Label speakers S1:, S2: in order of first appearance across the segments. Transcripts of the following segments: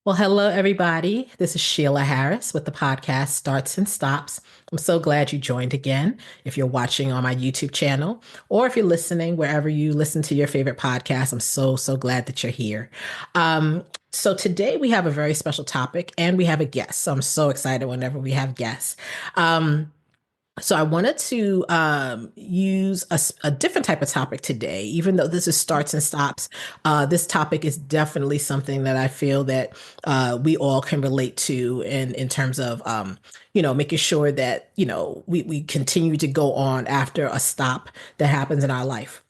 S1: Well, hello, everybody. This is Sheila Harris with the podcast Starts and Stops. I'm so glad you joined again. If you're watching on my YouTube channel or if you're listening wherever you listen to your favorite podcast, I'm so glad that you're here. So today we have a very special topic and we have a guest. So I'm so excited whenever we have guests. Um, so I wanted to use a different type of topic today, even though this is starts and stops. This topic is definitely something that I feel that we all can relate to in terms of, making sure that, we continue to go on after a stop that happens in our life.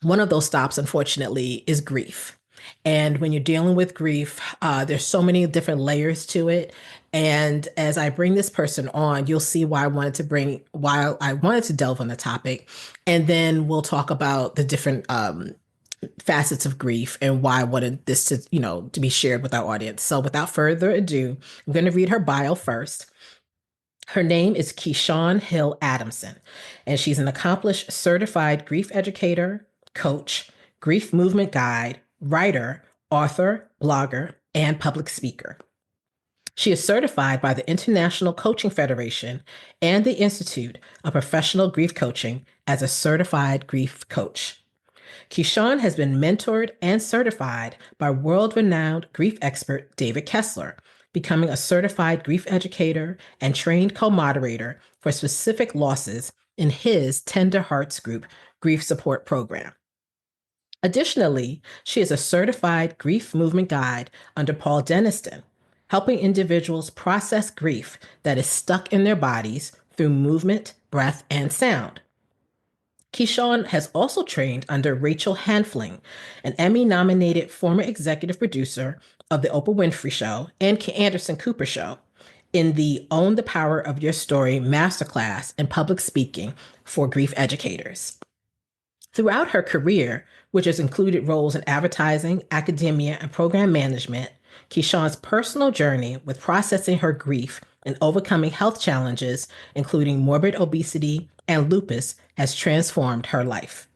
S1: One of those stops, unfortunately, is grief. And when you're dealing with grief, there's so many different layers to it. And as I bring this person on, you'll see why I wanted to delve on the topic. And then we'll talk about the different facets of grief and why I wanted this to be shared with our audience. So without further ado, I'm going to read her bio first. Her name is Ke'Shawn Hill-Adamson, and she's an accomplished certified grief educator, coach, grief movement guide, writer, author, blogger, and public speaker. She is certified by the International Coaching Federation and the Institute of Professional Grief Coaching as a certified grief coach. Ke'Shawn has been mentored and certified by world-renowned grief expert David Kessler, becoming a certified grief educator and trained co-moderator for specific losses in his Tender Hearts Group grief support program. Additionally, she is a certified grief movement guide under Paul Denniston, helping individuals process grief that is stuck in their bodies through movement, breath, and sound. Ke'Shawn has also trained under Rachel Hanfling, an Emmy-nominated former executive producer of The Oprah Winfrey Show and Anderson Cooper Show, in the Own the Power of Your Story masterclass in public speaking for grief educators. Throughout her career, which has included roles in advertising, academia, and program management, Ke'Shawn's personal journey with processing her grief and overcoming health challenges, including morbid obesity and lupus, has transformed her life.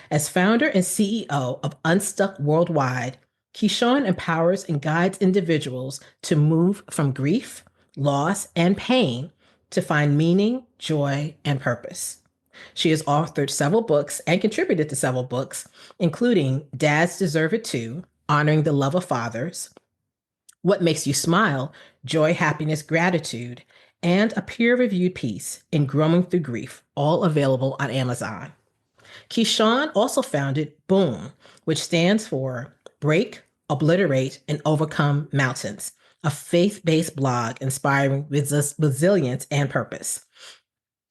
S1: As founder and CEO of UnStuck Worldwide, Ke'Shawn empowers and guides individuals to move from grief, loss, and pain to find meaning, joy, and purpose. She has authored several books and contributed to several books, including Dads Deserve It Too, Honoring the Love of Fathers, What Makes You Smile, Joy, Happiness, Gratitude, and a peer-reviewed piece in Growing Through Grief, all available on Amazon. Ke'Shawn also founded Boom, which stands for Break, Obliterate, and Overcome Mountains, a faith-based blog inspiring resilience and purpose.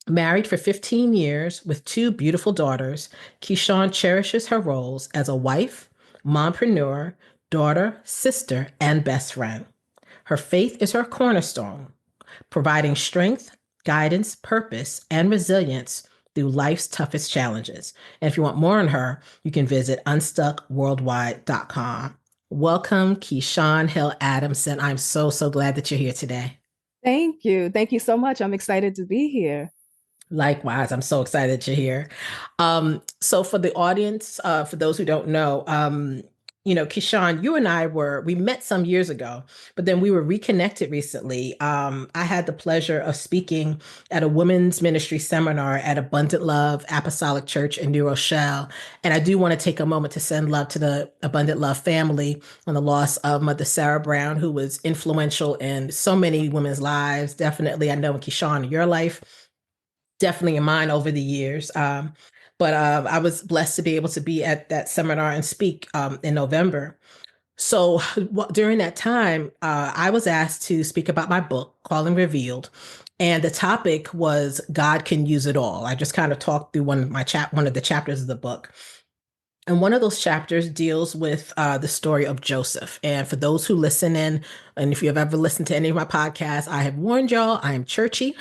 S1: Married for 15 years with two beautiful daughters, Ke'Shawn cherishes her roles as a wife, mompreneur, daughter, sister, and best friend. Her faith is her cornerstone, providing strength, guidance, purpose, and resilience through life's toughest challenges. And if you want more on her, you can visit unstuckworldwide.com. Welcome, Ke'Shawn Hill-Adamson. I'm so glad that you're here today.
S2: Thank you. Thank you so much. I'm excited to be here.
S1: Likewise, I'm so excited that you're here. So for the audience, for those who don't know, Ke'Shawn, you and we met some years ago, but then we were reconnected recently. I had the pleasure of speaking at a women's ministry seminar at Abundant Love Apostolic Church in New Rochelle. And I do want to take a moment to send love to the Abundant Love family on the loss of Mother Sarah Brown, who was influential in so many women's lives. Definitely, I know in Ke'Shawn, in your life, definitely in mine over the years. But I was blessed to be able to be at that seminar and speak in November. So during that time, I was asked to speak about my book, Calling Revealed. And the topic was God Can Use It All. I just kind of talked through one of the chapters of the book. And one of those chapters deals with the story of Joseph. And for those who listen in, and if you've ever listened to any of my podcasts, I have warned y'all, I am churchy.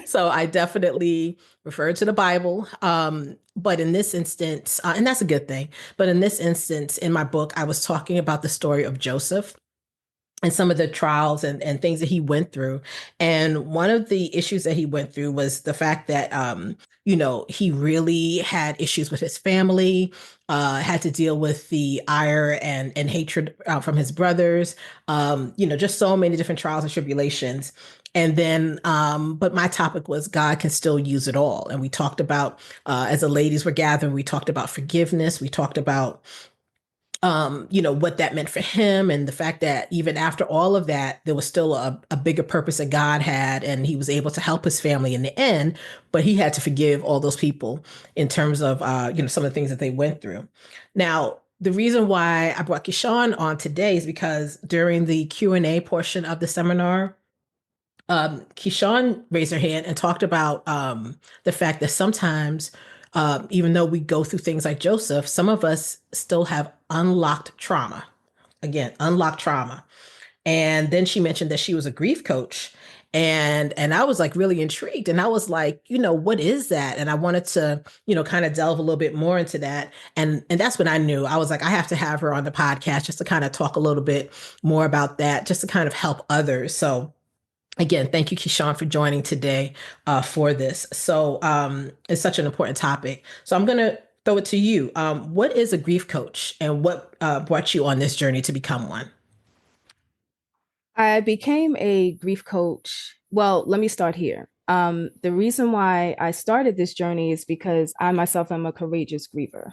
S1: So I definitely refer to the Bible. But in this instance, and that's a good thing, but in this instance, in my book, I was talking about the story of Joseph. and some of the trials and things that he went through. And one of the issues that he went through was the fact that, he really had issues with his family, had to deal with the ire and hatred from his brothers, just so many different trials and tribulations. And then, but my topic was God can still use it all. And we talked about, as the ladies were gathering, we talked about forgiveness. We talked about what that meant for him and the fact that even after all of that, there was still a bigger purpose that God had, and he was able to help his family in the end, but he had to forgive all those people in terms of, some of the things that they went through. Now, the reason why I brought Ke'Shawn on today is because during the Q&A portion of the seminar, Ke'Shawn raised her hand and talked about the fact that sometimes, even though we go through things like Joseph, some of us still have unlocked trauma. Again, unlocked trauma. And then she mentioned that she was a grief coach. And I was like really intrigued. And I was like, what is that? And I wanted to, kind of delve a little bit more into that. And that's when I knew. I was like, I have to have her on the podcast just to kind of talk a little bit more about that, just to kind of help others. So again, thank you, Ke'Shawn, for joining today for this. So it's such an important topic. So I'm going to throw it to you. What is a grief coach, and what brought you on this journey to become one?
S2: I became a grief coach. Well, let me start here. The reason why I started this journey is because I myself am a courageous griever.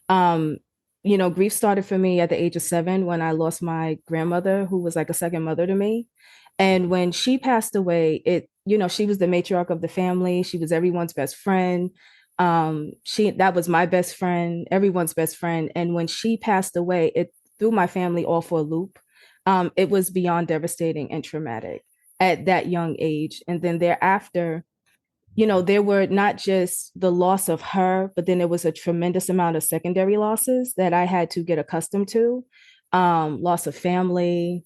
S2: Um, Grief started for me at the age of 7 when I lost my grandmother, who was like a second mother to me. And when she passed away, she was the matriarch of the family. She was everyone's best friend. That was my best friend, everyone's best friend. And when she passed away, it threw my family all for a loop. It was beyond devastating and traumatic at that young age. And then thereafter, there were not just the loss of her, but then there was a tremendous amount of secondary losses that I had to get accustomed to. Loss of family,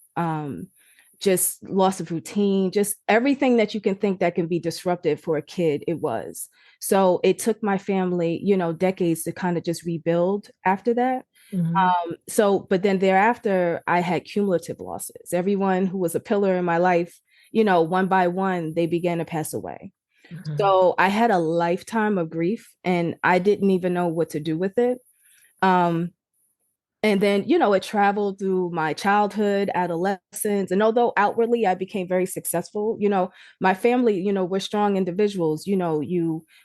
S2: just loss of routine, just everything that you can think that can be disruptive for a kid, it was. So it took my family, decades to kind of just rebuild after that.
S1: Mhm,
S2: But then thereafter, I had cumulative losses. Everyone who was a pillar in my life, one by one, they began to pass away.
S1: mhm,
S2: So I had a lifetime of grief and I didn't even know what to do with it. Um, and then, it traveled through my childhood, adolescence. And although outwardly I became very successful, my family, we're strong individuals.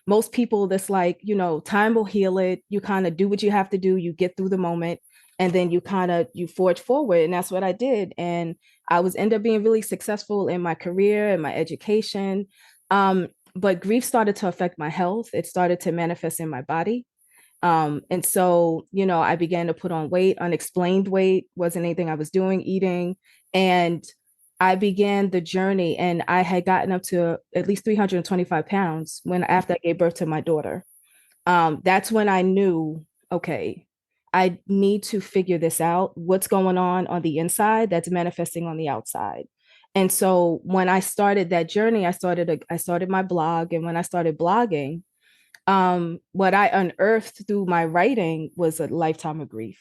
S2: Most people that's like, time will heal it. You kind of do what you have to do, you get through the moment, and then you forge forward. And that's what I did. And I was end up being really successful in my career and my education. But grief started to affect my health. It started to manifest in my body. And so, I began to put on weight, unexplained weight, wasn't anything I was doing, eating. And I began the journey and I had gotten up to at least 325 pounds after I gave birth to my daughter. That's when I knew, okay, I need to figure this out. What's going on the inside that's manifesting on the outside. And so when I started that journey, I started my blog. And when I started blogging, what I unearthed through my writing was a lifetime of grief.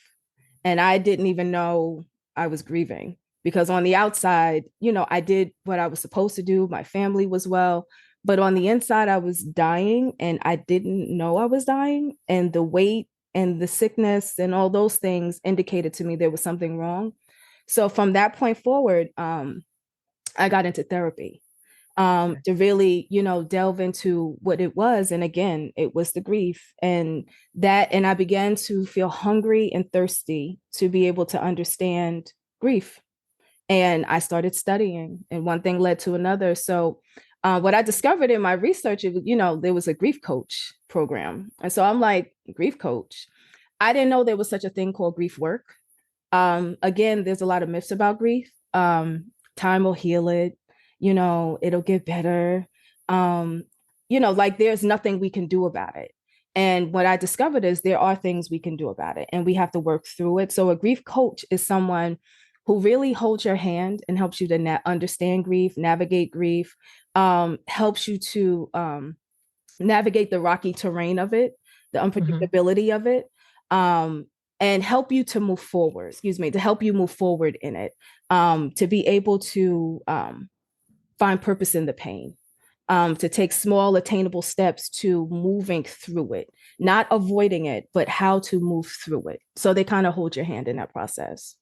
S2: And I didn't even know I was grieving because on the outside, I did what I was supposed to do. My family was well, but on the inside, I was dying and I didn't know I was dying. And the weight and the sickness and all those things indicated to me there was something wrong. So from that point forward, I got into therapy to really, delve into what it was. And again, it was the grief and I began to feel hungry and thirsty to be able to understand grief. And I started studying, and one thing led to another. So what I discovered in my research, there was a grief coach program. And so I'm like, grief coach. I didn't know there was such a thing called grief work. Again, there's a lot of myths about grief. Time will heal it, it'll get better. Um, like there's nothing we can do about it. And what I discovered is there are things we can do about it and we have to work through it. So a grief coach is someone who really holds your hand and helps you to understand grief, navigate grief, helps you to navigate the rocky terrain of it, the
S1: mhm,
S2: unpredictability of it. and help you to move forward, excuse me, to help you move forward in it, to be able to find purpose in the pain, to take small, attainable steps to moving through it, not avoiding it, but how to move through it. So they kind of hold your hand in that process.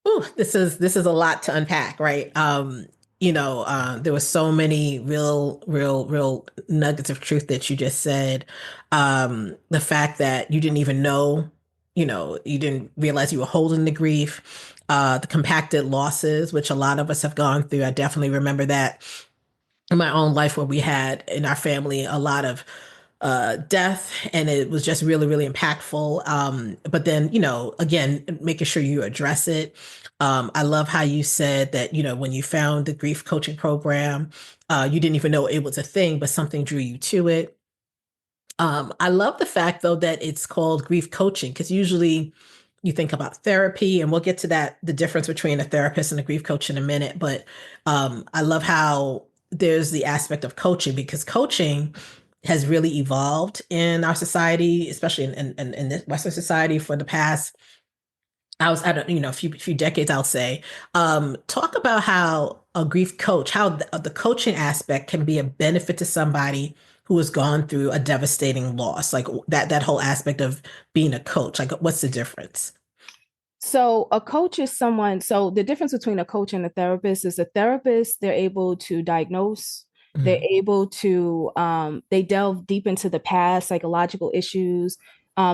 S1: Ooh, this is a lot to unpack, right? There were so many real nuggets of truth that you just said. The fact that you didn't even know, you didn't realize you were holding the grief, the compacted losses, which a lot of us have gone through. I definitely remember that in my own life where we had in our family a lot of death, and it was just really impactful. But then, again, making sure you address it. I love how you said that, when you found the grief coaching program, you didn't even know it was a thing, but something drew you to it. I love the fact though that it's called grief coaching, because usually you think about therapy, and we'll get to that, the difference between a therapist and a grief coach in a minute. But I love how there's the aspect of coaching, because coaching has really evolved in our society, especially in the Western society for the past, I don't, a few decades, I'll say. Talk about how a grief coach, how the coaching aspect can be a benefit to somebody who has gone through a devastating loss, like that whole aspect of being a coach. Like, what's the difference?
S2: So a coach is someone, so the difference between a coach and a therapist is a therapist, they're able to diagnose, they're
S1: Mhm.
S2: able to, they delve deep into the past, psychological issues.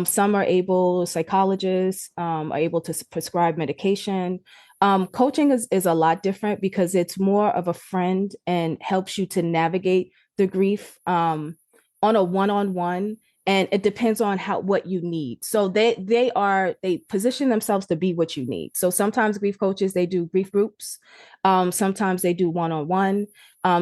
S2: Some are able, psychologists are able to prescribe medication. Coaching is a lot different because it's more of a friend and helps you to navigate the grief on a one-on-one, and it depends on how what you need. So they position themselves to be what you need. So sometimes grief coaches, they do grief groups, sometimes they do one-on-one,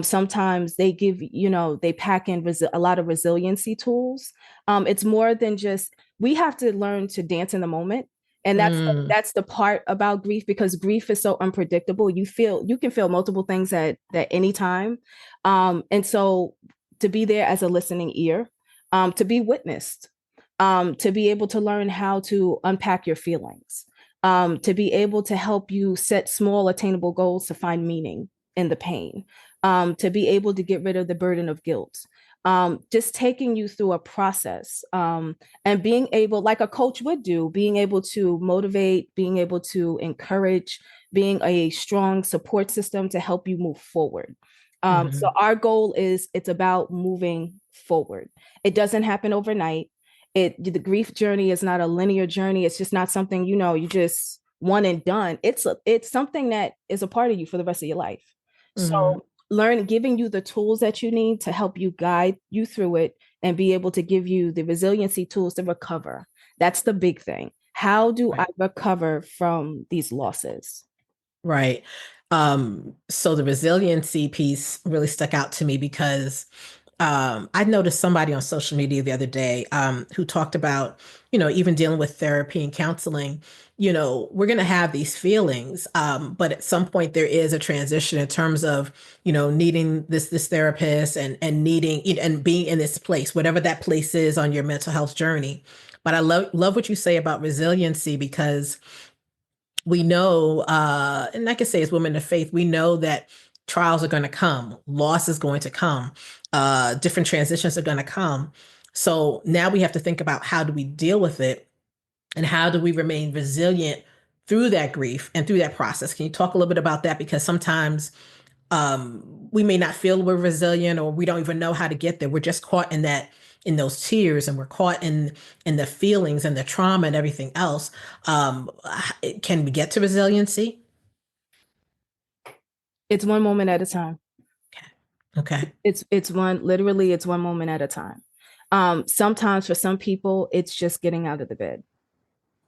S2: sometimes they give, they pack in a lot of resiliency tools. It's more than just, we have to learn to dance in the moment, and
S1: Mm,
S2: that's the part about grief, because grief is so unpredictable. You can feel multiple things at any time, and so to be there as a listening ear, to be witnessed, to be able to learn how to unpack your feelings, to be able to help you set small, attainable goals to find meaning in the pain, to be able to get rid of the burden of guilt. Just taking you through a process, and being able, like a coach would do, being able to motivate, being able to encourage, being a strong support system to help you move forward. So
S1: mhm,
S2: our goal is, it's about moving forward. It doesn't happen overnight. The grief journey is not a linear journey. It's just not something, you just one and done. It's something that is a part of you for the rest of your life. So
S1: mhm.
S2: giving you the tools that you need to help you guide you through it, and be able to give you the resiliency tools to recover. That's the big thing. How do I
S1: Right.
S2: recover from these losses?
S1: Right. So the resiliency piece really stuck out to me because I noticed somebody on social media the other day who talked about, even dealing with therapy and counseling, we're going to have these feelings, but at some point there is a transition in terms of, needing this therapist and needing and being in this place, whatever that place is on your mental health journey. But I love what you say about resiliency, because we know, and I can say as women of faith, we know that trials are going to come, loss is going to come, different transitions are going to come. So now we have to think about, how do we deal with it, and how do we remain resilient through that grief and through that process? Can you talk a little bit about that? Because sometimes we may not feel we're resilient, or we don't even know how to get there. We're just caught in those tears, and we're caught in the feelings and the trauma and everything else. Um, can we get to resiliency?
S2: It's one moment at a time.
S1: Okay.
S2: It's one, literally, it's one moment at a time. Sometimes for some people, it's just getting out of the bed.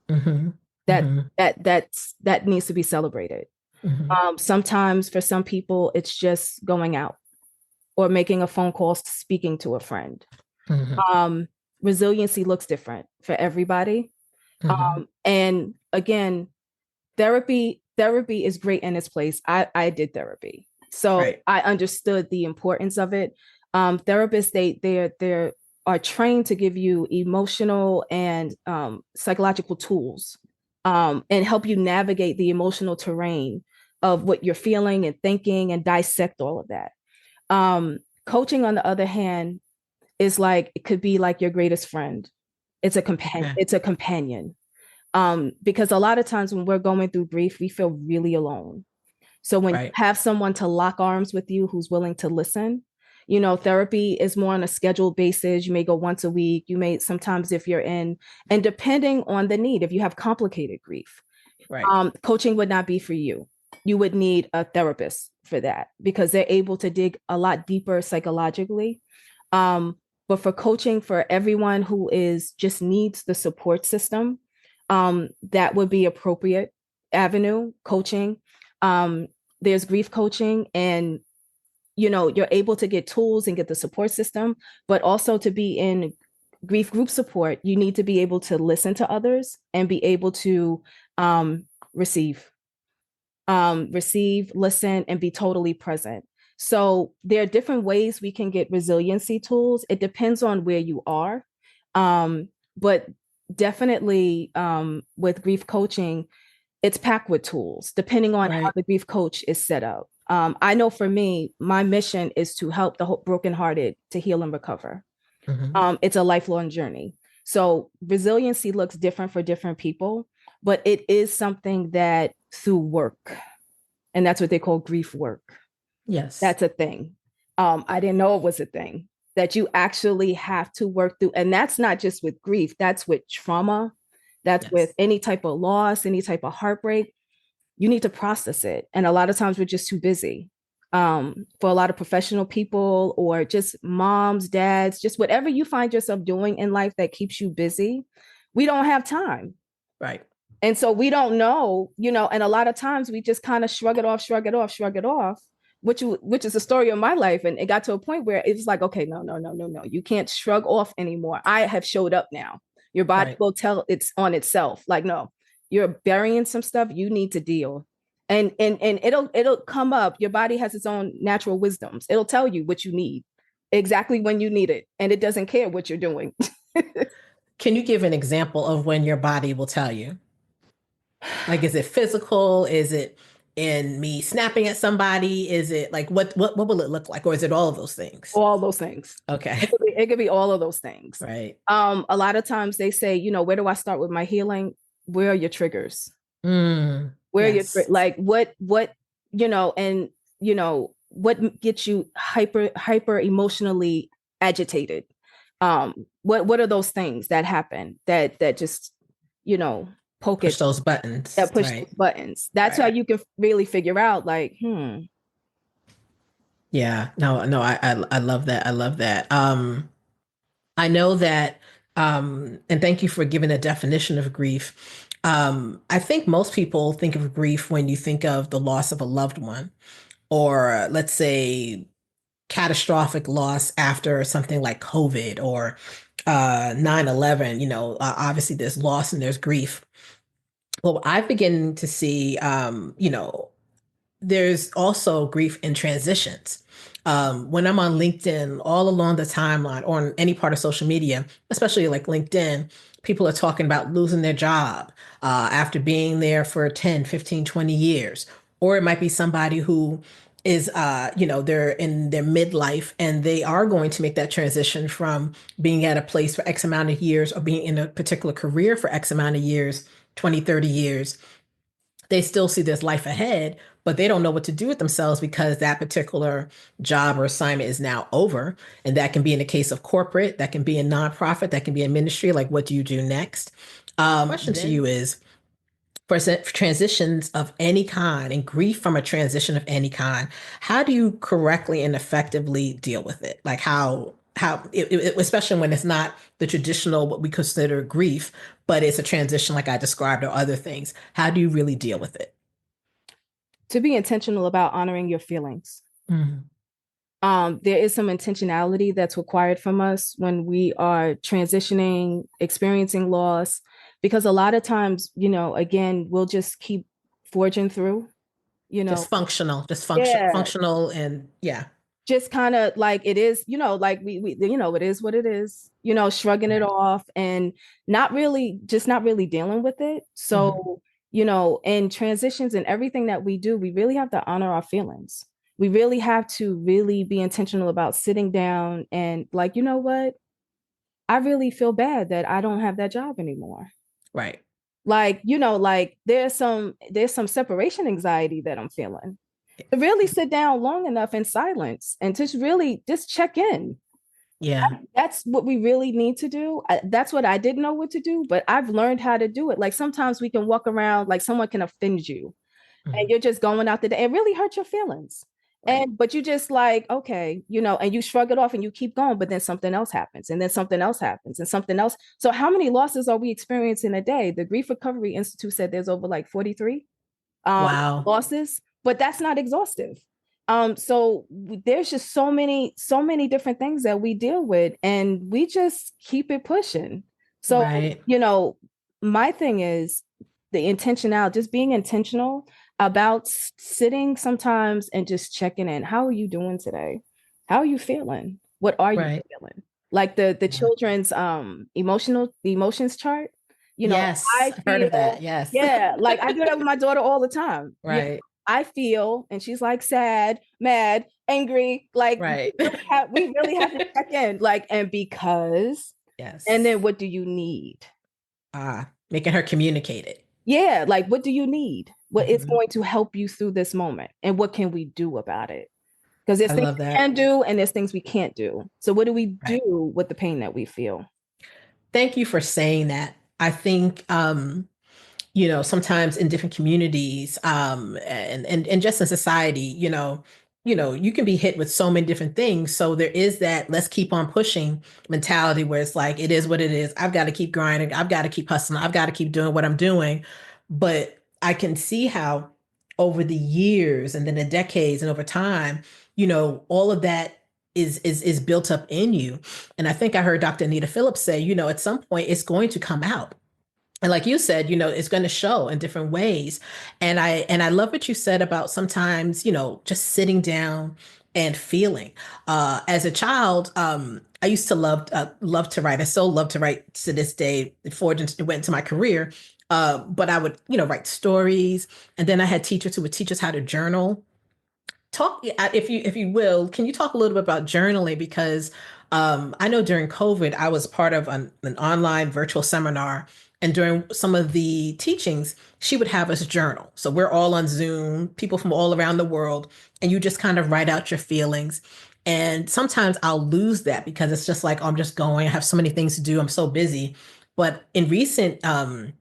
S1: Mm-hmm.
S2: That
S1: Mm-hmm.
S2: that needs to be celebrated.
S1: Mm-hmm.
S2: Sometimes for some people, it's just going out or making a phone call, speaking to a friend.
S1: Mm-hmm.
S2: Um, Resiliency looks different for everybody.
S1: Mm-hmm.
S2: And again, therapy is great in its place. I did therapy, so
S1: Right.
S2: I understood the importance of it. Therapists, they're are trained to give you emotional and psychological tools, and help you navigate the emotional terrain of what you're feeling and thinking and dissect all of that. Coaching, on the other hand, is like, it could be like your greatest friend. It's a companion.
S1: Okay.
S2: It's a companion. Because a lot of times when we're going through grief, we feel really alone. So when you
S1: Right.
S2: have someone to lock arms with you who's willing to listen, therapy is more on a scheduled basis. You may go once a week. You may sometimes, if you're in, and depending on the need, if you have complicated grief,
S1: Right.
S2: coaching would not be for you. You would need a therapist for that because they're able to dig a lot deeper psychologically. But for coaching, for everyone who is just needs the support system, that would be appropriate avenue coaching. There's grief coaching, and you're able to get tools and get the support system, but also to be in grief group support, you need to be able to listen to others and be able to um, receive, listen, and be totally present. So there are different ways we can get resiliency tools. It depends on where you are. But definitely, with grief coaching, it's packed with tools, depending on how
S1: Right.
S2: the grief coach is set up. I know for me, my mission is to help the brokenhearted to heal and recover.
S1: Hmm.
S2: It's a lifelong journey. So resiliency looks different for different people, but it is something that through work, and that's what they call grief work.
S1: Yes.
S2: That's a thing. I didn't know it was a thing that you actually have to work through. And that's not just with grief, that's with trauma, that's with
S1: Yes.
S2: any type of loss, any type of heartbreak. You need to process it. And a lot of times we're just too busy. For a lot of professional people or just moms, dads, just whatever you find yourself doing in life that keeps you busy, we don't have time.
S1: Right.
S2: And so we don't know, and a lot of times we just kind of shrug it off, shrug it off, shrug it off, which is the story of my life. And it got to a point where it's like, okay, no, no, no, no, no. You can't shrug off anymore. I have showed up now. Your body
S1: Right.
S2: will tell it's on itself. Like, no, you're burying some stuff, you need to deal. And it'll come up. Your body has its own natural wisdoms. It'll tell you what you need exactly when you need it. And it doesn't care what you're doing.
S1: Can you give an example of when your body will tell you? Like, is it physical? Is it in me snapping at somebody? Is it like what will it look like? Or is it all of those things?
S2: All those things.
S1: Okay.
S2: It could be all of those things.
S1: Right.
S2: A lot of times they say, where do I start with my healing? Where are your triggers?
S1: Mm,
S2: Where are your
S1: yes.
S2: like what and what gets you hyper emotionally agitated? What are those things that happen that just poke
S1: Push
S2: it,
S1: those buttons.
S2: that push
S1: Right.
S2: those buttons? That's how
S1: Right.
S2: you can really figure out, like,
S1: Yeah. No, no, I love that. I love that. I know that, and thank you for giving a definition of grief. I think most people think of grief when you think of the loss of a loved one, or let's say catastrophic loss after something like COVID or 9/11. Obviously there's loss and there's grief. Well, I've begun to see, there's also grief in transitions. When I'm on LinkedIn, all along the timeline or on any part of social media, especially like LinkedIn, people are talking about losing their job after being there for 10, 15, 20 years. Or it might be somebody who is, they're in their midlife and they are going to make that transition from being at a place for X amount of years or being in a particular career for X amount of years, 20, 30 years. They still see this life ahead, but they don't know what to do with themselves because that particular job or assignment is now over. And that can be in the case of corporate, that can be in nonprofit, that can be in ministry. Like, what do you do next? Question to you is for transitions of any kind and grief from a transition of any kind, how do you correctly and effectively deal with it? Like, especially when it's not the traditional, what we consider grief, but it's a transition like I described or other things. How do you really deal with it?
S2: to be intentional about honoring your feelings.
S1: Mhm.
S2: There is some intentionality that's required from us when we are transitioning, experiencing loss, because a lot of times, again, we'll just keep forging through, you
S1: Just
S2: know.
S1: functional, just
S2: Yeah,
S1: functional, and yeah.
S2: just kind of like it is, like we it is what it is, shrugging it
S1: Right.
S2: off and not really dealing with it.
S1: Mhm.
S2: So, in transitions and everything that we do, we really have to honor our feelings. We really have to really be intentional about sitting down and like, you know what? I really feel bad that I don't have that job anymore.
S1: Right.
S2: Like, like there's some separation anxiety that I'm feeling. To really sit down long enough in silence and just really just check in.
S1: Yeah.
S2: That's what we really need to do. That's what I didn't know what to do, but I've learned how to do it. Like sometimes we can walk around like someone can offend you and
S1: Mhm.
S2: you're just going out the day. It really hurt your feelings.
S1: Right.
S2: But you just like, okay, and you shrug it off and you keep going, but then something else happens, and then something else happens, and something else. So how many losses are we experiencing a day? The Grief Recovery Institute said there's over like 43
S1: Wow.
S2: losses, but that's not exhaustive. So there's just so many different things that we deal with, and we just keep it pushing. So,
S1: Right.
S2: my thing is the intentional, just being intentional about sitting sometimes and just checking in. How are you doing today? How are you feeling? What are you
S1: Right.
S2: feeling? Like the
S1: Yeah.
S2: children's emotions chart.
S1: Yes.
S2: I
S1: I've heard of that.
S2: feel,
S1: Yes.
S2: yeah, like I do that with my daughter all the time.
S1: Right.
S2: I feel, and she's like sad, mad, angry. Like
S1: Right.
S2: we really have to check in, like, and because, and then
S1: Yes.
S2: what do you need?
S1: Making her communicate it.
S2: Yeah, like what do you need? What is
S1: Mhm.
S2: going to help you through this moment, and what can we do about it? Because there's
S1: I
S2: things
S1: love
S2: we
S1: that.
S2: can do, and there's things we can't do. So what do we
S1: Right.
S2: do with the pain that we feel?
S1: Thank you for saying that. I think sometimes in different communities, and just in society, you can be hit with so many different things. So there is that let's keep on pushing mentality where it's like it is what it is. I've got to keep grinding. I've got to keep hustling. I've got to keep doing what I'm doing. But I can see how over the years and then the decades and over time, all of that is built up in you. And I think I heard Dr. Anita Phillips say, at some point it's going to come out. And like you said, it's going to show in different ways. And I love what you said about sometimes, just sitting down and feeling. As a child, I used to love to write. I still love to write to this day. Before it went into my career, but I would, write stories, and then I had teachers who would teach us how to journal. Talk, if you will, can you talk a little bit about journaling? Because I know during COVID I was part of an online virtual seminar, and during some of the teachings she would have us journal. So we're all on Zoom, people from all around the world, and you just kind of write out your feelings. And sometimes I'll lose that because it's just like, oh, I'm just going, I have so many things to do, I'm so busy. But in recently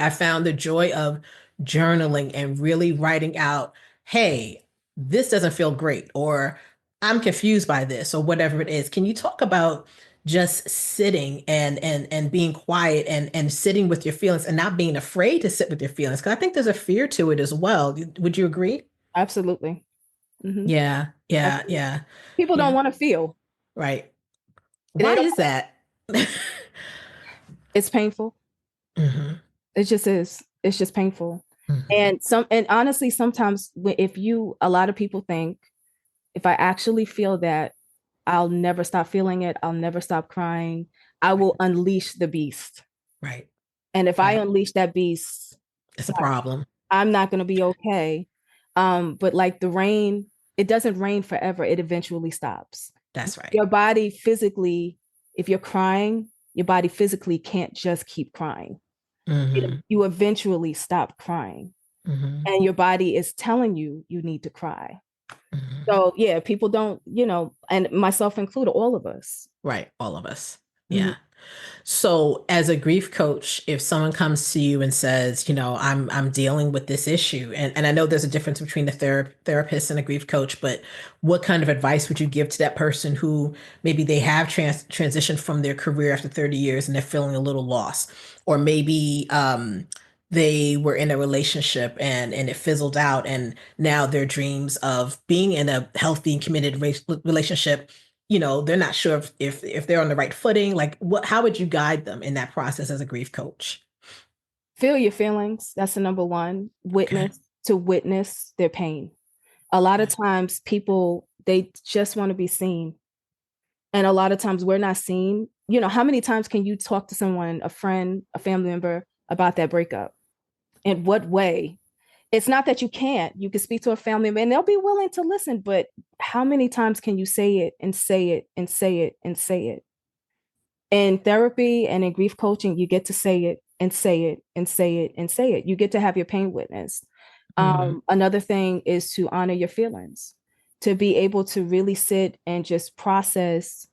S1: I found the joy of journaling and really writing out, hey, this doesn't feel great, or I'm confused by this, or whatever it is. Can you talk about just sitting and being quiet and sitting with your feelings and not being afraid to sit with your feelings? Because I think there's a fear to it as well. Would you agree?
S2: Absolutely. Hmm.
S1: Yeah, yeah,
S2: Absolutely.
S1: yeah,
S2: People don't
S1: yeah.
S2: want to feel.
S1: Right.
S2: They
S1: Why
S2: don't.
S1: is that?
S2: It's painful.
S1: Hmm.
S2: It just is. It's just painful.
S1: Hmm.
S2: And honestly, sometimes a lot of people think if I actually feel that, I'll never stop feeling it. I'll never stop crying. I will unleash the beast.
S1: Right.
S2: And if I
S1: Right.
S2: unleash that beast,
S1: It's a problem.
S2: I'm not going to be okay. But like the rain, it doesn't rain forever. It eventually stops.
S1: That's right.
S2: Your body physically, if you're crying, your body physically can't just keep crying.
S1: Hmm.
S2: You eventually stop crying,
S1: Hmm.
S2: and your body is telling you you need to cry.
S1: Hmm.
S2: So yeah, people don't, and myself included, all of us.
S1: Right. All of us.
S2: Mhm.
S1: Yeah. So, as a grief coach, if someone comes to you and says, I'm dealing with this issue, and I know there's a difference between a therapist and a grief coach, but what kind of advice would you give to that person who maybe they have transitioned from their career after 30 years and they're feeling a little lost, or maybe they were in a relationship and it fizzled out, and now their dreams of being in a healthy and committed relationship, they're not sure if they're on the right footing. Like, how would you guide them in that process as a grief coach?
S2: Feel your feelings. That's the number one.
S1: Okay.
S2: Witness their pain. A lot of
S1: Okay.
S2: times people they just want to be seen. And a lot of times we're not seen. How many times can you talk to someone, a friend, a family member, about that breakup? In what way? It's not that you can't. You can speak to a family member and they'll be willing to listen, but how many times can you say it and say it and say it and say it? In therapy and in grief coaching, you get to say it and say it and say it and say it. You get to have your pain witnessed.
S1: Hmm.
S2: Another thing is to honor your feelings, to be able to really sit and just process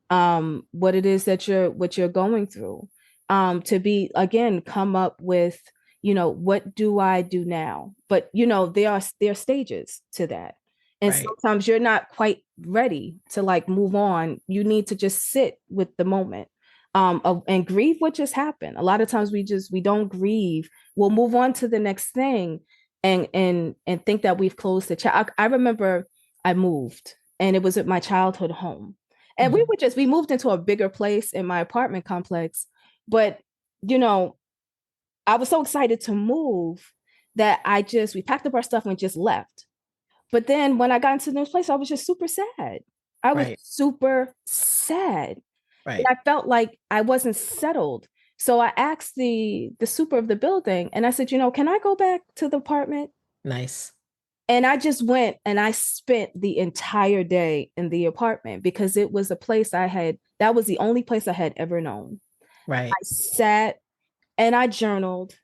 S2: what it is that you're going through. To be, again, come up with, what do I do now? But there are stages to that. And
S1: Right.
S2: sometimes you're not quite ready to like move on. You need to just sit with the moment. And grieve what just happened. A lot of times we don't grieve. We'll move on to the next thing and think that we've closed the chapter. I remember I moved and it was at my childhood home. And
S1: Hmm.
S2: we moved into a bigger place in my apartment complex. But, you know, I was so excited to move that we packed up our stuff and just left. But then when I got into this place, I was just super sad. I was
S1: Right.
S2: super sad. And
S1: Right.
S2: I felt like I wasn't settled. So I asked the super of the building and I said, can I go back to the apartment?
S1: Nice.
S2: And I just went and I spent the entire day in the apartment because it was a place that was the only place I had ever known. I
S1: Right.
S2: sat and I journaled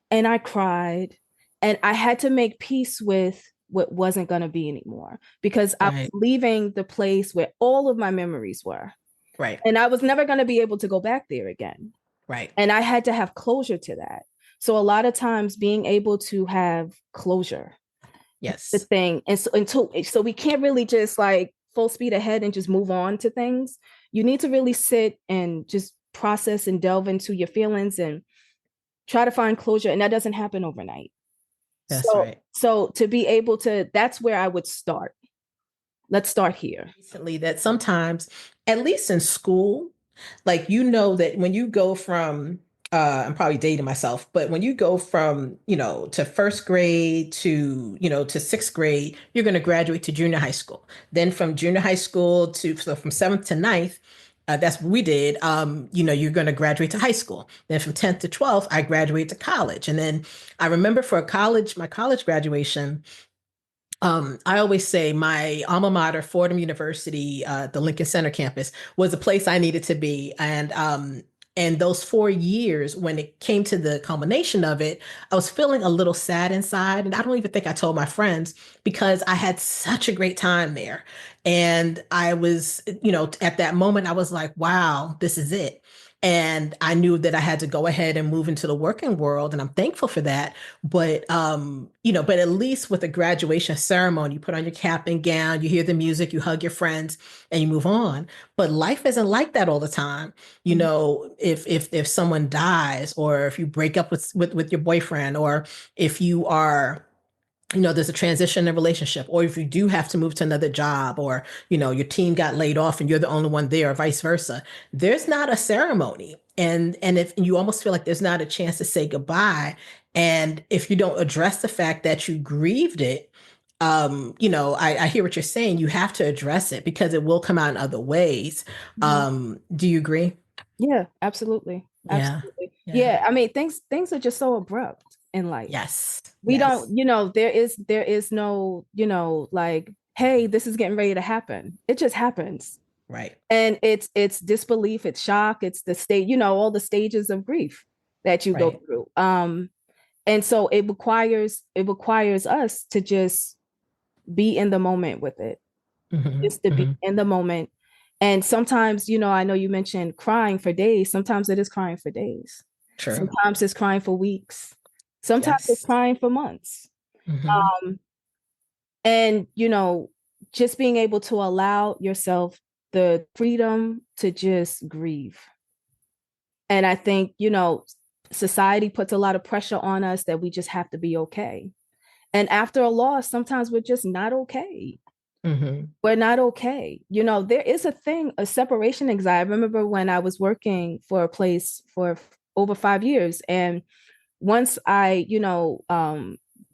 S2: and I cried and I had to make peace with what wasn't going to be anymore because I was
S1: Right.
S2: leaving the place where all of my memories were.
S1: Right.
S2: And I was never going to be able to go back there again.
S1: Right.
S2: And I had to have closure to that. So a lot of times being able to have closure, the
S1: Yes.
S2: thing. And so we can't really just like full speed ahead and just move on to things. You need to really sit and just process and delve into your feelings and try to find closure. And that doesn't happen overnight.
S1: That's
S2: So
S1: right.
S2: so to be able to, that's where I would start. Let's start here.
S1: Recently that sometimes, at least in school, like that when you go from I'm probably dating myself, but when you go from, to first grade to, to sixth grade, you're going to graduate to junior high school. Then from junior high school so from seventh to ninth, that's what we did. You're going to graduate to high school. Then from 10th to 12th, I graduated to college. And then I remember for my college graduation, I always say my alma mater, Fordham University, the Lincoln Center campus, was a place I needed to be. And those 4 years, when it came to the culmination of it, I was feeling a little sad inside. And I don't even think I told my friends because I had such a great time there. And I was, at that moment, I was like, wow, this is it. And I knew that I had to go ahead and move into the working world. And I'm thankful for that. But at least with a graduation ceremony, you put on your cap and gown, you hear the music, you hug your friends, and you move on. But life isn't like that all the time.
S2: Mhm.
S1: If someone dies, or if you break up with your boyfriend, or if you are there's a transition in a relationship, or if you do have to move to another job, or, your team got laid off and you're the only one there, or vice versa, there's not a ceremony. And if you almost feel like there's not a chance to say goodbye. And if you don't address the fact that you grieved it, I hear what you're saying. You have to address it because it will come out in other ways.
S2: Mhm.
S1: Do you agree?
S2: Yeah, absolutely.
S1: Yeah.
S2: Absolutely.
S1: Yeah.
S2: Yeah. I mean, things are just so abrupt in life.
S1: Yes.
S2: We
S1: Yes.
S2: don't, there is no, like, hey, this is getting ready to happen. It just happens.
S1: Right.
S2: And it's disbelief, it's shock, it's the state, all the stages of grief that you go
S1: Right.
S2: through. And so it requires us to just be in the moment with it,
S1: Hmm.
S2: just to be
S1: Hmm.
S2: in the moment. And sometimes, I know you mentioned crying for days. Sometimes it is crying for days.
S1: True.
S2: Sometimes it's crying for weeks. Sometimes it's
S1: Yes.
S2: crying for months.
S1: Hmm.
S2: Um, and just being able to allow yourself the freedom to just grieve. And I think, society puts a lot of pressure on us that we just have to be okay. And after a loss, sometimes we're just not okay.
S1: Hmm.
S2: We're not okay. There is a separation anxiety. I remember when I was working for a place for over 5 years, and once I,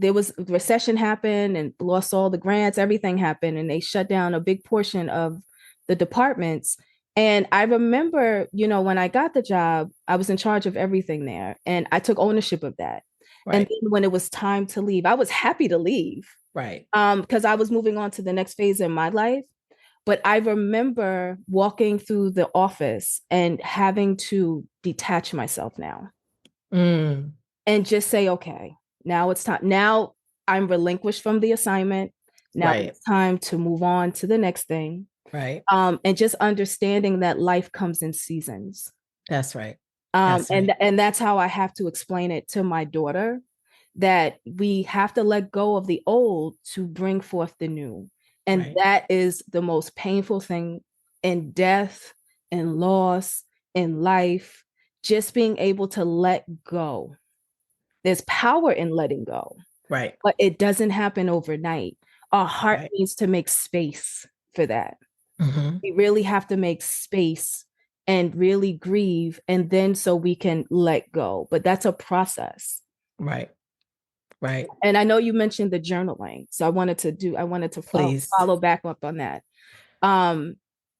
S2: there was recession happened and lost all the grants, everything happened, and they shut down a big portion of the departments. And I remember, when I got the job, I was in charge of everything there, and I took ownership of that. And
S1: Right.
S2: then when it was time to leave, I was happy to leave,
S1: Right.
S2: because I was moving on to the next phase in my life. But I remember walking through the office and having to detach myself now
S1: Mm.
S2: and just say, okay, now it's time. Now I'm relinquished from the assignment. Now
S1: Right.
S2: it's time to move on to the next thing.
S1: Right.
S2: And just understanding that life comes in seasons.
S1: That's right.
S2: Um,
S1: That's right.
S2: and and that's how I have to explain it to my daughter, that we have to let go of the old to bring forth the new. And
S1: Right.
S2: that is the most painful thing in death, in loss, in life, just being able to let go. There's power in letting go,
S1: Right.
S2: but it doesn't happen overnight. Our heart
S1: Right.
S2: needs to make space for that.
S1: Hmm.
S2: We really have to make space and really grieve, and then so we can let go. But that's a process.
S1: Right. Right.
S2: And I know you mentioned the journaling, so I wanted to
S1: Please.
S2: follow back up on that. Um,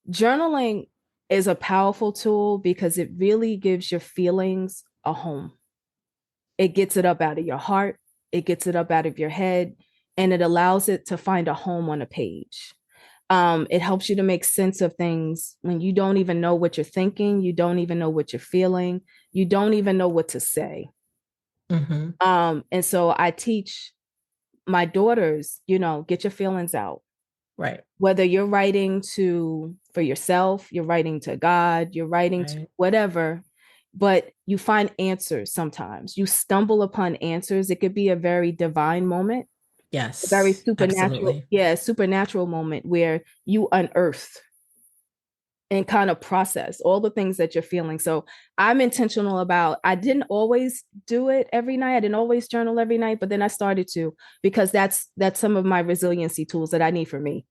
S2: Journaling is a powerful tool because it really gives your feelings a home. It gets it up out of your heart, it gets it up out of your head, and it allows it to find a home on a page. It helps you to make sense of things when you don't even know what you're thinking, you don't even know what you're feeling, you don't even know what to say.
S1: Hmm.
S2: And so I teach my daughters, get your feelings out.
S1: Right.
S2: Whether you're writing to for yourself, you're writing to God, you're writing to
S1: Right.
S2: whatever, but you find answers sometimes. You stumble upon answers. It could be a very divine moment, a very
S1: Yes.
S2: supernatural,
S1: Absolutely.
S2: yeah, supernatural moment where you unearth and kind of process all the things that you're feeling. So I'm intentional about, I didn't always do it every night. I didn't always journal every night, but then I started to, because that's some of my resiliency tools that I need for me.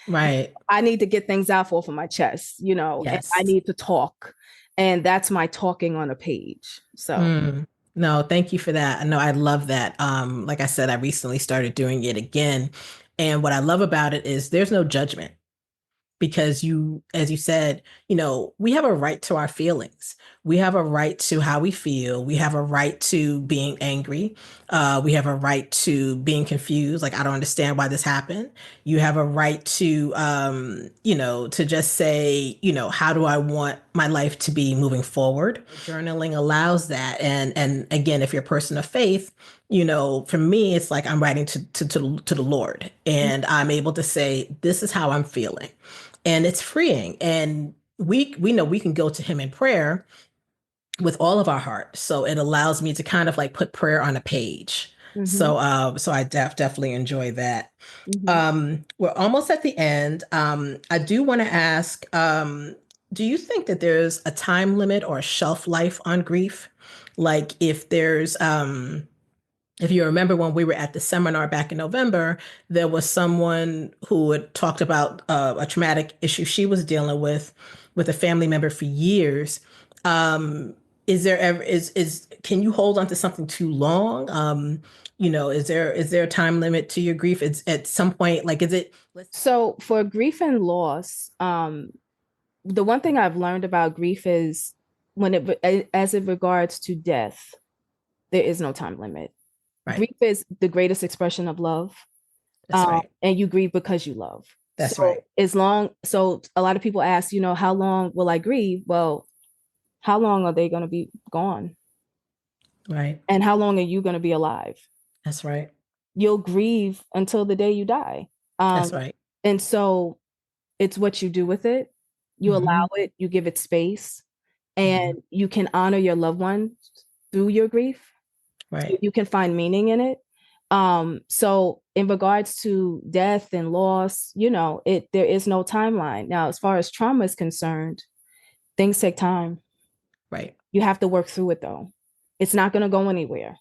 S1: Right.
S2: I need to get things out off of my chest, and I
S1: Yes.
S2: need to talk. And that's my talking on a page. So
S1: Mm. No, thank you for that. I know I love that. Like I said, I recently started doing it again. And what I love about it is there's no judgment because you, as you said, we have a right to our feelings. We have a right to how we feel. We have a right to being angry. We have a right to being confused. Like, I don't understand why this happened. You have a right to just say, how do I want my life to be moving forward? Journaling allows that. And again, if you're a person of faith, for me, it's like I'm writing to the Lord, and I'm able to say, this is how I'm feeling, and it's freeing. And we know we can go to him in prayer with all of our heart, so it allows me to kind of like put prayer on a page.
S2: mm-hmm,
S1: So I definitely enjoy that.
S2: mm-hmm.
S1: We're almost at the end. I do want to ask, do you think that there's a time limit or a shelf life on grief? Like, if you remember when we were at the seminar back in November, there was someone who had talked about a traumatic issue she was dealing with a family member for years. Is there ever is can you hold on to something too long? Is there a time limit to your grief? It's at some point, like, is it?
S2: So for grief and loss, the one thing I've learned about grief is as it regards to death, there is no time limit.
S1: Right.
S2: Grief is the greatest expression of love.
S1: That's right.
S2: And you grieve because you love.
S1: That's right.
S2: So a lot of people ask, how long will I grieve? Well, how long are they going to be gone?
S1: Right.
S2: And how long are you going to be alive?
S1: That's right.
S2: You'll grieve until the day you die.
S1: That's
S2: Um,
S1: right.
S2: and so it's what you do with it. You allow
S1: Hmm.
S2: it, you give it space,
S1: Hmm.
S2: and you can honor your loved one through your grief. So
S1: Right.
S2: you can find meaning in it. So in regards to death and loss, there is no timeline. Now, as far as trauma is concerned, things take time.
S1: Right.
S2: You have to work through it though. It's not going to go anywhere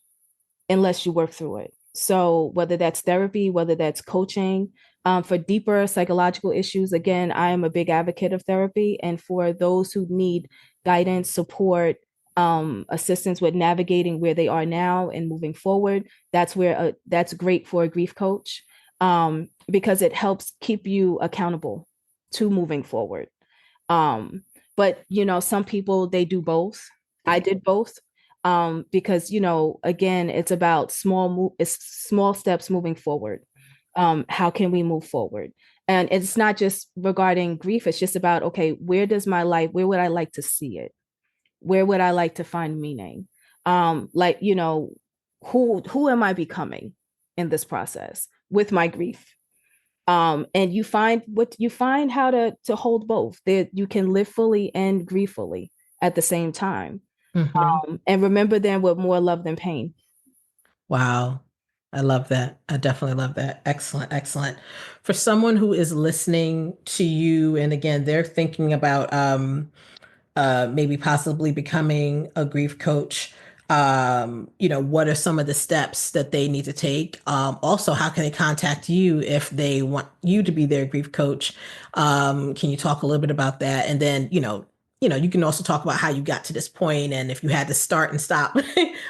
S2: unless you work through it. So whether that's therapy, whether that's coaching, for deeper psychological issues, again, I am a big advocate of therapy. And for those who need guidance, support, assistance with navigating where they are now and moving forward. That's where that's great for a grief coach, because it helps keep you accountable to moving forward. Um, but some people, they do both. I did both, because again, it's about it's small steps moving forward. How can we move forward? And it's not just regarding grief. It's just about, okay, where would I like to see it? Where would I like to find meaning? Like, who am I becoming in this process with my grief? And you find how to hold both. That you can live fully and grieve fully at the same time.
S1: Mm-hmm.
S2: And remember them with more love than pain.
S1: Wow. I love that. I definitely love that. Excellent, excellent. For someone who is listening to you, and again, they're thinking about maybe possibly becoming a grief coach, what are some of the steps that they need to take? Also, how can they contact you if they want you to be their grief coach? Can you talk a little bit about that? And then, you can also talk about how you got to this point and if you had to start and stop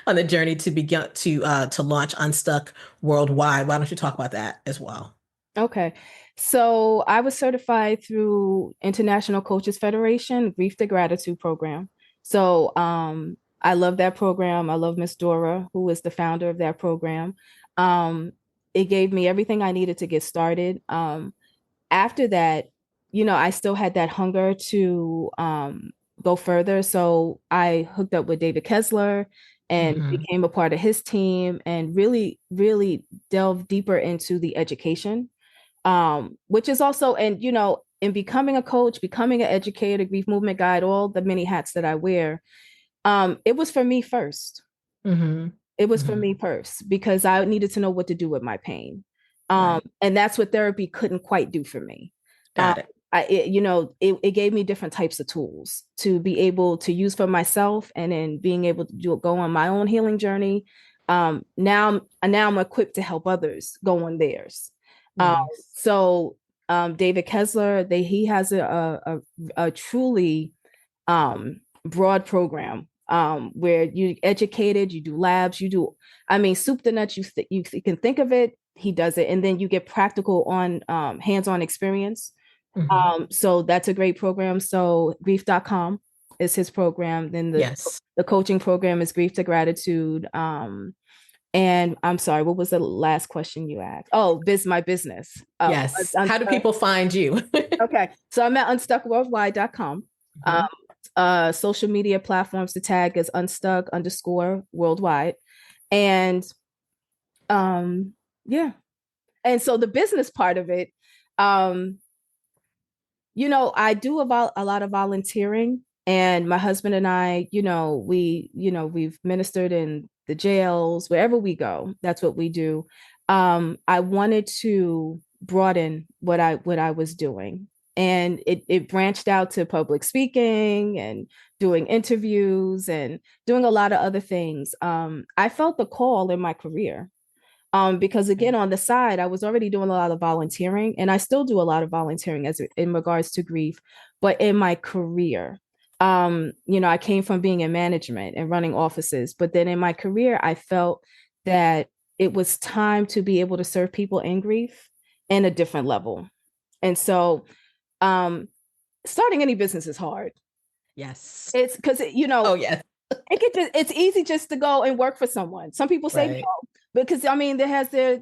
S1: on the journey to begin to launch Unstuck Worldwide. Why don't you talk about that as well?
S2: Okay. So I was certified through International Coaches Federation, Grief to Gratitude program. So I love that program. I love Miss Dora, who is the founder of that program. Um, it gave me everything I needed to get started. After that, I still had that hunger to go further. So I hooked up with David Kessler and
S1: Hmm.
S2: became a part of his team and really, really delved deeper into the education, which is also, and in becoming a coach, becoming an educator, grief movement guide, all the many hats that I wear, it was for me first.
S1: Hmm.
S2: It was for
S1: Hmm.
S2: me first because I needed to know what to do with my pain.
S1: Right.
S2: And that's what therapy couldn't quite do for me. Um,
S1: Got it.
S2: it gave me different types of tools to be able to use for myself, and then being able to go on my own healing journey. Now I'm equipped to help others go on theirs. Um,
S1: Nice.
S2: so David Kessler, he has a truly broad program, where you educated, you do labs, you do, I mean, soup to nuts. You can think of it, he does it, and then you get practical on hands-on experience.
S1: Hmm.
S2: So that's a great program. So grief.com is his program. Then
S1: Yes.
S2: the coaching program is Grief to Gratitude. And I'm sorry, what was the last question you asked? Oh, my business.
S1: Yes. How do
S2: Unstuck.
S1: people find you?
S2: Okay. So I'm at unstuckworldwide.com. Um,
S1: Hmm.
S2: social media platforms to tag is unstuck_worldwide. And um, yeah. And so the business part of it, um, I do about a lot of volunteering, and my husband and I, we've ministered in the jails wherever we go. That's what we do. I wanted to broaden what I was doing, and it branched out to public speaking and doing interviews and doing a lot of other things. I felt the call in my career, because again, on the side, I was already doing a lot of volunteering, and I still do a lot of volunteering as in regards to grief. But in my career, I came from being in management and running offices, but then in my career, I felt that it was time to be able to serve people in grief in a different level. And so, um, starting any business is hard.
S1: Yes.
S2: It's because
S1: Oh, yes.
S2: it's easy just to go and work for someone. Some people say
S1: Right.
S2: no, because I mean, there has their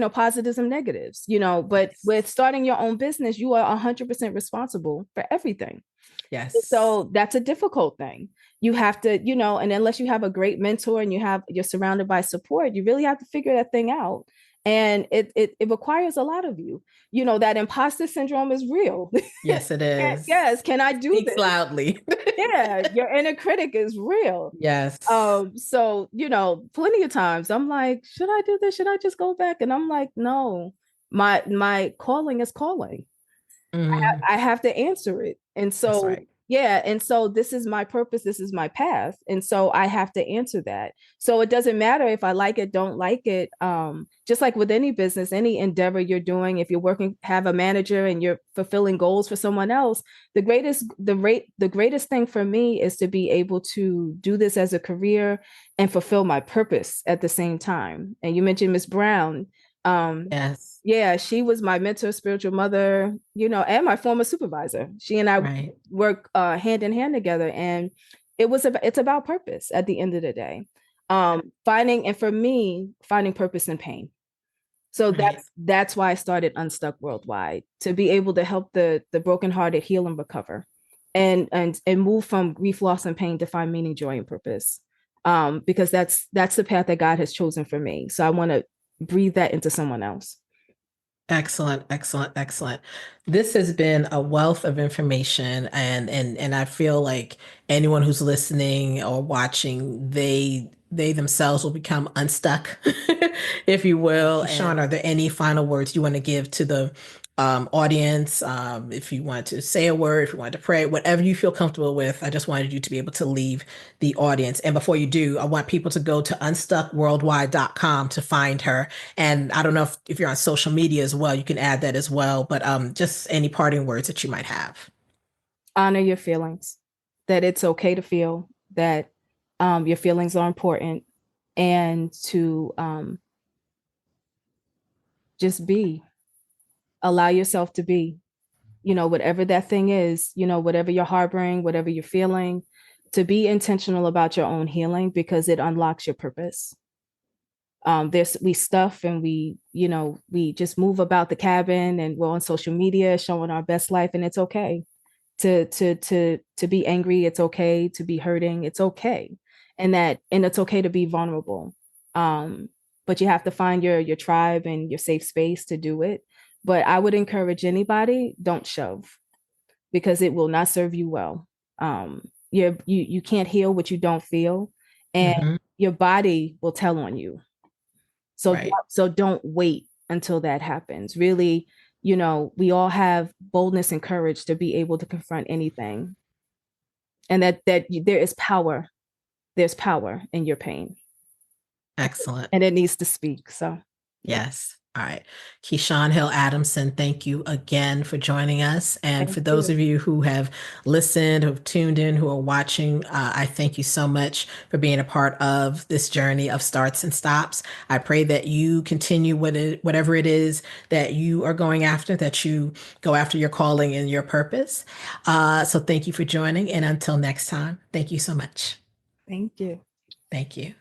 S2: positives and negatives, but
S1: Yes.
S2: with starting your own business, you are 100% responsible for everything.
S1: Yes.
S2: So that's a difficult thing. You have to, and unless you have a great mentor and you're surrounded by support, you really have to figure that thing out. And it requires a lot of you. That imposter syndrome is real.
S1: Yes, it is.
S2: Yes, can I do
S1: Speaks
S2: this?
S1: loudly.
S2: Yeah, your inner critic is real.
S1: Yes.
S2: So plenty of times I'm like, should I do this? Should I just go back? And I'm like, no, my calling is calling.
S1: Mm,
S2: I have to answer it. And
S1: that's
S2: so
S1: right.
S2: Yeah. And so this is my purpose. This is my path. And so I have to answer that. So it doesn't matter if I like it, don't like it. Just like with any business, any endeavor you're doing, if you're working, have a manager and you're fulfilling goals for someone else, the greatest thing for me is to be able to do this as a career and fulfill my purpose at the same time. And you mentioned Miss Brown. Um,
S1: Yes.
S2: yeah, she was my mentor, spiritual mother, and my former supervisor. She and I
S1: Right.
S2: work hand in hand together, and it's about purpose at the end of the day. Finding, and for me, finding purpose in pain. So
S1: Right.
S2: that's why I started Unstuck Worldwide, to be able to help the brokenhearted heal and recover, and move from grief, loss, and pain to find meaning, joy, and purpose. Because that's the path that God has chosen for me. So I want to breathe that into someone else.
S1: Excellent, excellent, excellent. This has been a wealth of information, and I feel like anyone who's listening or watching, they themselves will become unstuck, if you will. Ke'Shawn, are there any final words you want to give to the audience? If you want to say a word, if you want to pray, whatever you feel comfortable with, I just wanted you to be able to leave the audience. And before you do, I want people to go to unstuckworldwide.com to find her. And I don't know if you're on social media as well, you can add that as well. But just any parting words that you might have.
S2: Honor your feelings, that it's okay to feel, that your feelings are important, and to just allow yourself to be, whatever that thing is, whatever you're harboring, whatever you're feeling, to be intentional about your own healing, because it unlocks your purpose. There's we stuff and we just move about the cabin, and we're on social media showing our best life, and it's okay to be angry. It's okay to be hurting. It's okay. And it's okay to be vulnerable. But you have to find your tribe and your safe space to do it. But I would encourage anybody, don't shove, because it will not serve you well. You can't heal what you don't feel, and
S1: Hmm.
S2: your body will tell on you. So
S1: Right.
S2: so don't wait until that happens. Really, we all have boldness and courage to be able to confront anything, and that there is power. There's power in your pain,
S1: Excellent.
S2: and it needs to speak. So
S1: Yes. All right. Ke'Shawn Hill-Adamson, thank you again for joining us. And
S2: thank
S1: for those
S2: you.
S1: of you who have listened, who've tuned in, who are watching, I thank you so much for being a part of this journey of starts and stops. I pray that you continue whatever it is that you are going after, that you go after your calling and your purpose. So thank you for joining. And until next time, thank you so much.
S2: Thank you.
S1: Thank you.